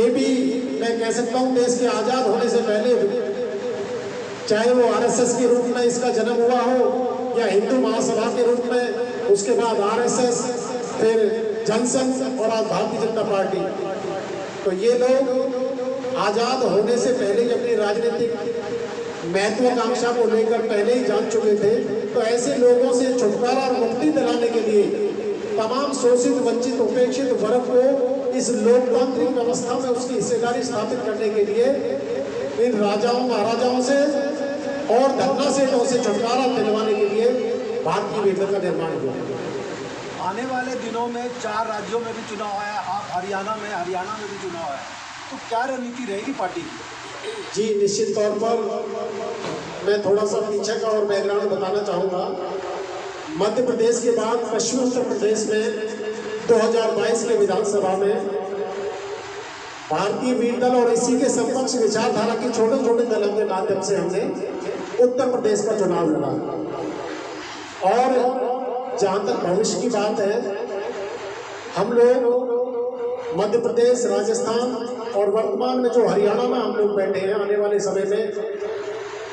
ये भी मैं कह सकता हूँ देश के आज़ाद होने से पहले, चाहे वो आरएसएस के रूप में इसका जन्म हुआ हो या हिंदू महासभा के रूप में, उसके बाद आरएसएस, फिर जनसंघ और आज भारतीय जनता पार्टी, तो ये लोग आज़ाद होने से पहले ही अपनी राजनीतिक महत्वाकांक्षा को लेकर पहले ही जान चुके थे। तो ऐसे लोगों से छुटकारा और मुक्ति दिलाने के लिए तमाम शोषित, वंचित, उपेक्षित वर्ग को इस लोकतांत्रिक व्यवस्था में उसकी हिस्सेदारी स्थापित करने के लिए इन राजाओं महाराजाओं से और धन्ना सेठों से छुटकारा दिलवाने के लिए भारतीय वीरता का निर्माण हुआ। आने वाले दिनों में 4 राज्यों में भी चुनाव है, आप हरियाणा में भी चुनाव है, तो क्या रणनीति रहेगी पार्टी की? जी निश्चित तौर पर मैं थोड़ा सा पीछे का और बैकग्राउंड बताना चाहूँगा। मध्य प्रदेश के बाद पश्चिमी उत्तर प्रदेश में 2022 के विधानसभा में भारतीय वीर दल और इसी के समकक्ष विचारधारा के छोटे छोटे दलों के माध्यम से हमने उत्तर प्रदेश का चुनाव लड़ा। और जहाँ तक भविष्य की बात है, हम लोग मध्य प्रदेश, राजस्थान और वर्तमान में जो हरियाणा में हम लोग बैठे हैं, आने वाले समय में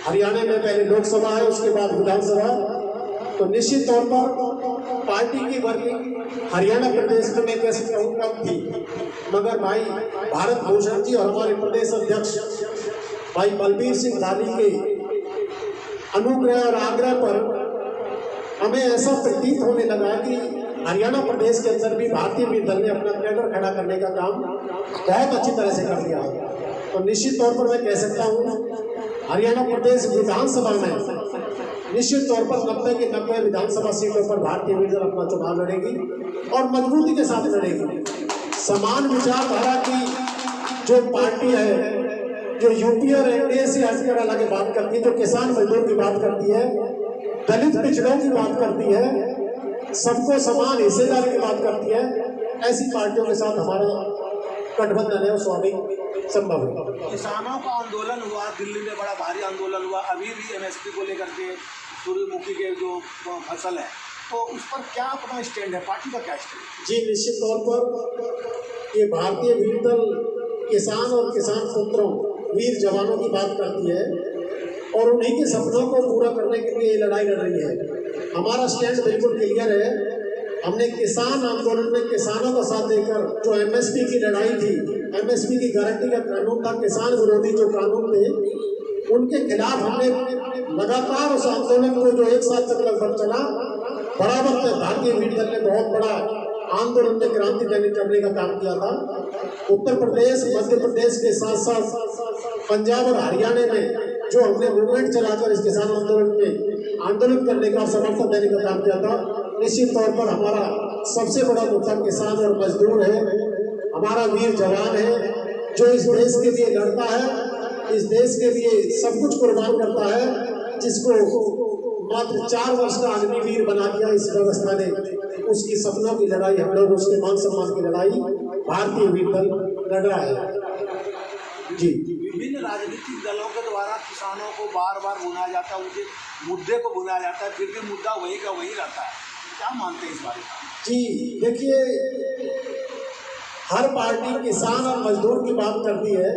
हरियाणा में पहले लोकसभा है, उसके बाद विधानसभा, तो निश्चित तौर पर पार्टी की वर्किंग हरियाणा प्रदेश में मैं कह सकता हूँ कम थी, मगर भाई भारत भूषण जी और हमारे प्रदेश अध्यक्ष भाई बलबीर सिंह धामी के अनुग्रह और आग्रह पर हमें ऐसा प्रतीत होने लगा कि हरियाणा प्रदेश के अंदर भी भारतीय वीर दल ने अपना कैडर खड़ा करने का काम बहुत अच्छी तरह से कर दिया। तो निश्चित तौर पर मैं कह सकता हूँ हरियाणा प्रदेश विधानसभा में निश्चित तौर पर 90 के 90 विधानसभा सीटों पर भारतीय वीर दल अपना चुनाव लड़ेगी और मजबूती के साथ लड़ेगी। समान विचारधारा की जो पार्टी है, जो यूपी और एनडीए से हटकर अलग बात करती है, जो किसान मजदूर की बात करती है, दलित पिछड़ों की बात करती है, सबको समान हिस्सेदारी की बात करती है, ऐसी पार्टियों के साथ हमारा गठबंधन है वो स्वाभाविक संभव है। किसानों का आंदोलन हुआ, दिल्ली में बड़ा भारी आंदोलन हुआ, अभी भी एमएसपी को लेकर के सूर्यमुखी के जो फसल है, तो उस पर क्या अपना स्टैंड है, पार्टी का क्या स्टैंड है? जी निश्चित तौर पर ये भारतीय वीर दल किसान और किसान पुत्रों, वीर जवानों की बात करती है और उन्हीं के सपनों को पूरा करने के लिए ये लड़ाई लड़ रही है। हमारा स्टैंड बिल्कुल क्लियर है। हमने किसान आंदोलन में किसानों का साथ देकर जो एमएसपी की लड़ाई थी, एमएसपी की गारंटी का कानून था, किसान विरोधी जो कानून थे, उनके खिलाफ हमने लगातार उस आंदोलन को जो 1 साल तक लगभग चला, बराबर में भारतीय वीर दल ने बहुत बड़ा आंदोलन में क्रांति करने का काम किया था। उत्तर प्रदेश, मध्य प्रदेश के साथ साथ पंजाब और हरियाणा में जो हमने मूवमेंट चलाकर इस किसान आंदोलन में आंदोलन करने का, समर्थन देने का काम किया था। निश्चित तौर पर हमारा सबसे बड़ा मुद्दा किसान और मजदूर है, हमारा वीर जवान है जो इस देश के लिए लड़ता है, इस देश के लिए सब कुछ कुर्बान करता है, जिसको मात्र 4 वर्ष का अग्निवीर बना दिया इस व्यवस्था ने। उसकी सपनों की लड़ाई हम लोग, उसके मान सम्मान की लड़ाई भारतीय वीर दल लड़ रहा है। जी विभिन्न राजनीतिक दलों के द्वारा किसानों को बार बार भुनाया जाता है, उनके मुद्दे को भुनाया जाता है, फिर भी मुद्दा वही का वही रहता है। क्या मानते हैं इस बारे में? जी देखिए, हर पार्टी किसान और मजदूर की बात करती है।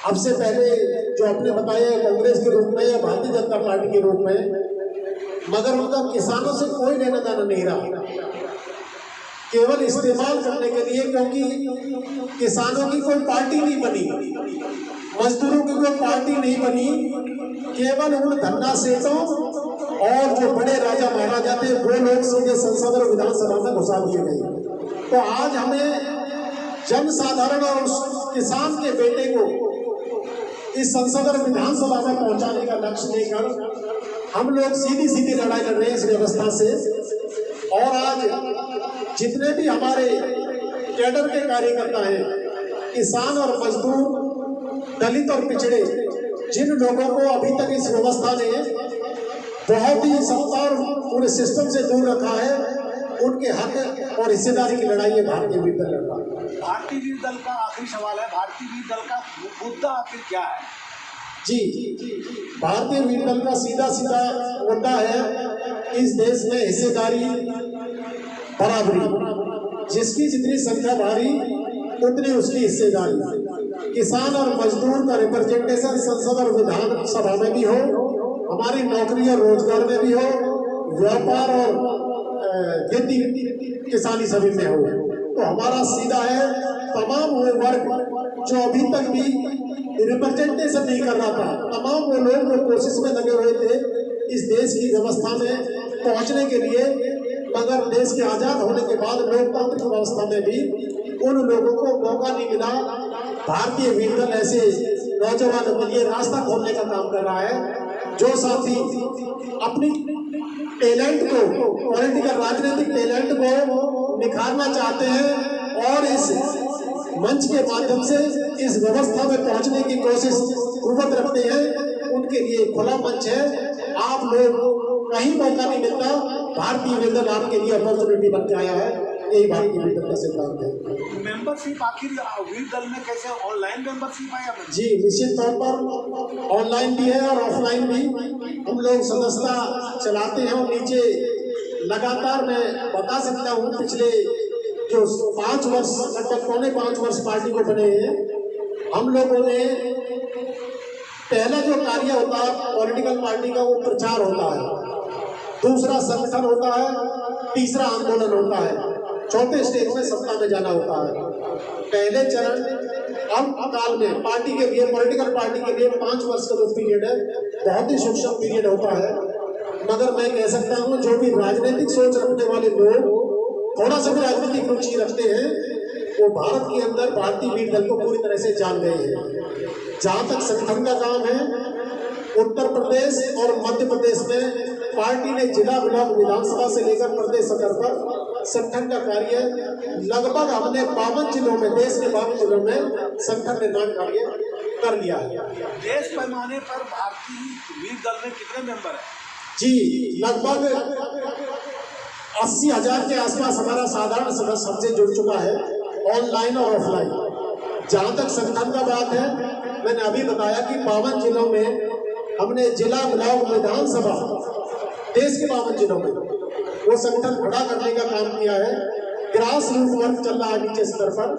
अब से पहले जो आपने बताया कांग्रेस के रूप में या भारतीय जनता पार्टी के रूप में, मगर उनका किसानों से कोई लेना देना नहीं रहा, केवल इस्तेमाल करने के लिए, क्योंकि किसानों की कोई पार्टी नहीं बनी, मजदूरों की कोई पार्टी नहीं बनी, केवल उन धन्ना सेठों और जो बड़े राजा महाराजा थे वो लोग सीधे संसद और विधानसभा में घुसा दिए गए। तो आज हमें जन साधारण और उस किसान के बेटे को इस संसद और विधानसभा में पहुंचाने का लक्ष्य लेकर हम लोग सीधी सीधी लड़ाई लड़ रहे हैं इस व्यवस्था से। और आज जितने भी हमारे कैडर के कार्यकर्ता हैं, किसान और मजदूर, दलित और पिछड़े, जिन लोगों को अभी तक इस व्यवस्था ने बहुत ही सत्ता और पूरे सिस्टम से दूर रखा है, उनके हक और हिस्सेदारी की लड़ाई है भारतीय वीर दल लड़ रहा है। भारतीय वीर दल का आखिरी सवाल है, भारतीय वीर दल का मुद्दा आखिर क्या है? जी भारतीय वीर दल का सीधा सीधा मुद्दा है इस देश में हिस्सेदारी, बराबरी। जिसकी जितनी संख्या भारी उतनी उसकी हिस्सेदारी। किसान और मजदूर का रिप्रेजेंटेशन संसद और विधानसभा में भी हो, हमारी नौकरी और रोजगार में भी हो, व्यापार और खेती किसानी सभी में हो। तो हमारा सीधा है तमाम वो वर्ग जो अभी तक भी रिप्रेजेंटेशन नहीं कर रहा था, तमाम वो लोग जो कोशिश में लगे हुए थे इस देश की व्यवस्था में पहुंचने के लिए, मगर देश के आजाद होने के बाद लोकतांत्रिक व्यवस्था में भी उन लोगों को मौका नहीं मिला। भारतीय वीर दल ऐसे नौजवानों के लिए रास्ता खोलने का काम कर रहा है। जो साथी अपनी टैलेंट को, पॉलिटिकल राजनीतिक टैलेंट को निखारना चाहते हैं और इस मंच के माध्यम से इस व्यवस्था में पहुंचने की कोशिश कुर्बत रखते हैं, उनके लिए खुला मंच है। आप लोग कहीं मौका नहीं मिलता, भारतीय वीर दल आपके लिए अपॉर्चुनिटी बन के आया है। यही भारतीय वीर दल का सिद्धांत है। मेंबरशिप आखिर वीर दल में कैसे, ऑनलाइन मेंबरशिप है या जी, निश्चित तौर पर ऑनलाइन भी है और ऑफलाइन भी हम लोग सदस्यता चलाते हैं। और नीचे लगातार मैं बता सकता हूँ पिछले जो 5 वर्ष, लगभग 4.5 वर्ष पार्टी को बने हैं, हम लोगों ने पहला जो कार्य होता है पॉलिटिकल पार्टी का वो प्रचार होता है, दूसरा संगठन होता है, तीसरा आंदोलन होता है, चौथे स्टेज में सत्ता में जाना होता है। पहले चरण काल में पार्टी के लिए, पॉलिटिकल पार्टी के लिए 5 वर्ष का जो पीरियड है बहुत ही सूक्ष्म पीरियड होता है। मगर मैं कह सकता हूँ जो भी राजनीतिक सोच रखने वाले लोग थोड़ा सा भी राजनीतिक रुचि रखते हैं वो भारत के अंदर भारतीय वीर दल को पूरी तरह से जान गए हैं। जहाँ तक संगठन का काम है, उत्तर प्रदेश और मध्य प्रदेश में पार्टी ने जिला, ब्लॉक, विधानसभा से लेकर प्रदेश स्तर पर संगठन का कार्य लगभग हमने 52 जिलों में, देश के 52 जिलों में संगठन निर्माण कार्य कर लिया है। देश पैमाने पर भारतीय वीर दल में कितने मेंबर हैं? जी, लगभग 80,000 के आसपास हमारा साधारण सदस्य हमसे जुड़ चुका है, ऑनलाइन और ऑफलाइन। जहाँ तक संगठन का बात है, मैंने अभी बताया कि 52 जिलों में हमने जिला, ब्लॉक, विधानसभा, देश के 52 जिलों में वो संगठन खड़ा करने का काम किया है। ग्रास रूट वर्क चल रहा है, नीचे स्तर पर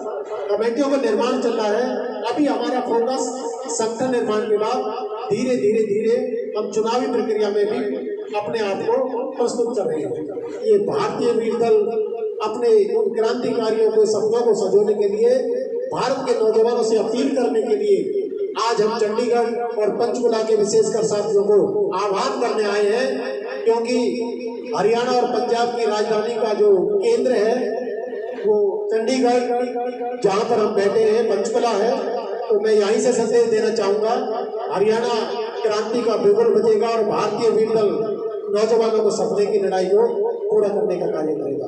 कमेटियों का निर्माण चल रहा है। अभी हमारा फोकस संगठन निर्माण के बाद धीरे धीरे हम चुनावी प्रक्रिया में भी अपने आप को प्रस्तुत कर रहे हैं। ये भारतीय वीर दल अपने उन क्रांतिकारियों को, सपनों को सजोने के लिए, भारत के नौजवानों से अपील करने के लिए आज हम चंडीगढ़ और पंचकुला के विशेषकर साथियों को आह्वान करने आए हैं, क्योंकि हरियाणा और पंजाब की राजधानी का जो केंद्र है वो चंडीगढ़, जहाँ पर हम बैठे हैं, पंचकुला है। तो मैं यहीं से संदेश देना चाहूँगा, हरियाणा क्रांति का बिगुल बजेगा और भारतीय वीर दल नौजवानों को सपने की लड़ाई को पूरा करने का कार्य करेगा।